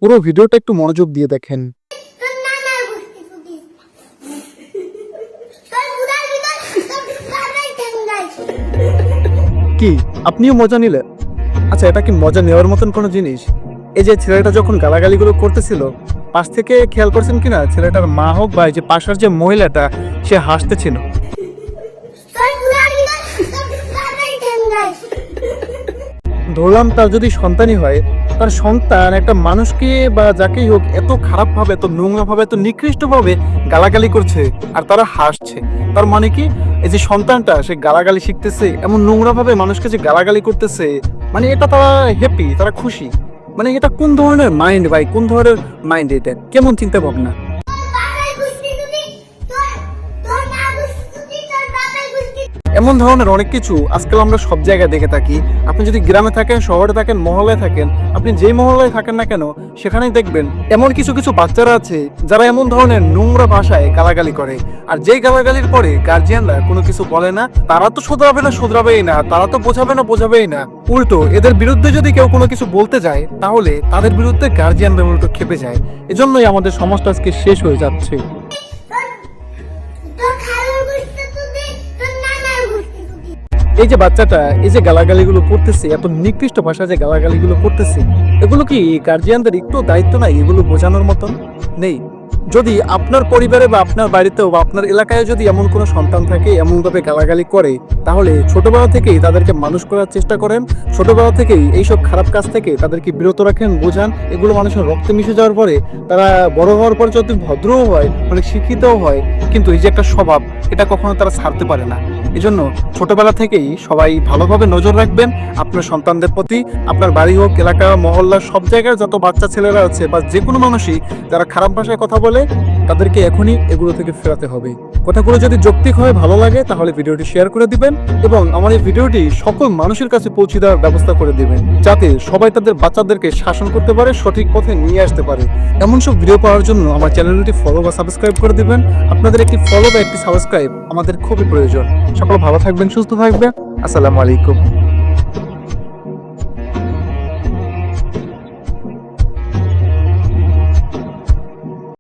পুরো ভিডিওটা একটু মনোযোগ দিয়ে দেখেন। কি আপনিও মজা নিলেন? আচ্ছা, এটা কি মজা নেওয়ার মতন কোনো জিনিস? এই যে ছেলেটা যখন গালাগালিগুলো করতেছিল, পাশ থেকে খেয়াল করছেন কিনা ছেলেটার মা হোক বা এই যে পাশের যে মহিলাটা, সে হাসতেছিল। ধরলাম তার যদি সন্তানই হয়, তার সন্তান একটা মানুষকে বা যাকেই হোক এত খারাপভাবে, এত নোংরাভাবে, এত নিকৃষ্টভাবে গালাগালি করছে আর তারা হাসছে। তার মানে কি, এই যে সন্তানটা সে গালাগালি শিখতেছে, এমন নোংরাভাবে মানুষকে যে গালাগালি করতেছে, মানে এটা তারা হ্যাপি, তারা খুশি। মানে এটা কোন ধরনের মাইন্ড ভাই, কোন ধরনের মাইন্ড, এটা কেমন চিন্তা ভাবনা? এমন ধরনের অনেক কিছু আজকাল আমরা সব জায়গায় দেখে থাকি। আপনি যদি গ্রামে থাকেন, শহরে থাকেন, মহল্লায় থাকেন, আপনি যেই মহল্লায় থাকেন না কেন, সেখানেই দেখবেন এমন কিছু কিছু বাচ্চারা আছে যারা এমন ধরনের নোংরা ভাষায় গালাগালি করে। আর যেই গালাগালির পরে গার্জিয়ানরা কোনো কিছু বলে না, তারা তো শুধরাবেই না, তারা তো বোঝাবেই না। উল্টো এদের বিরুদ্ধে যদি কেউ কোনো কিছু বলতে যায়, তাহলে তাদের বিরুদ্ধে গার্জিয়ানরা উল্টো খেপে যায়। এজন্যই আমাদের সমাজটা আজকে শেষ হয়ে যাচ্ছে। এই যে বাচ্চাটা এই যে গালাগালিগুলো করতেছে, এত নিকৃষ্ট ভাষা যে গালাগালিগুলো করতেছে, এগুলো কি গার্জিয়ানদের একটু দায়িত্ব নাই এগুলো বোঝানোর মতন? নেই। যদি আপনার পরিবারে বা আপনার বাড়িতেও বা আপনার এলাকায় যদি এমন কোনো সন্তান থাকে এমনভাবে গালাগালি করে, তাহলে ছোটবেলা থেকেই তাদেরকে মানুষ করার চেষ্টা করেন। ছোটবেলা থেকেই এইসব খারাপ কাজ থেকে তাদেরকে বিরত রাখেন, বোঝান। এগুলো মানুষের রক্তে মিশে যাওয়ার পরে তারা বড় হওয়ার পর যদি ভদ্রও হয়, অনেক শিক্ষিতও হয়, কিন্তু এই যে একটা স্বভাব, এটা কখনো তারা ছাড়তে পারে না। এজন্য ছোটবেলা থেকেই সবাই ভালোভাবে নজর রাখবেন আপনার সন্তানদের প্রতি। আপনার বাড়ি হোক, এলাকা, মহল্লা, সব জায়গায় যত বাচ্চা ছেলেরা আছে বা যে কোনো মানুষই যারা খারাপ ভাষায় কথা বলে, তাদেরকে এখনই এগুলো থেকে ফেরাতে হবে। কথাগুলো যদি যৌক্তিক হয়, ভালো লাগে, তাহলে ভিডিওটি শেয়ার করে দিবেন এবং আমার এই ভিডিওটি সকল মানুষের কাছে পৌঁছে দেওয়ার ব্যবস্থা করে দিবেন, যাতে সবাই তাদের বাচ্চাদেরকে শাসন করতে পারে, সঠিক পথে নিয়ে আসতে পারে। এমন সব ভিডিও পাওয়ার জন্য আমার চ্যানেলটি ফলো বা সাবস্ক্রাইব করে দিবেন। আপনাদের একটি ফলো বা একটি সাবস্ক্রাইব আমাদের খুবই প্রয়োজন। সকল ভালো থাকবেন, সুস্থ থাকবেন। আসসালামু আলাইকুম।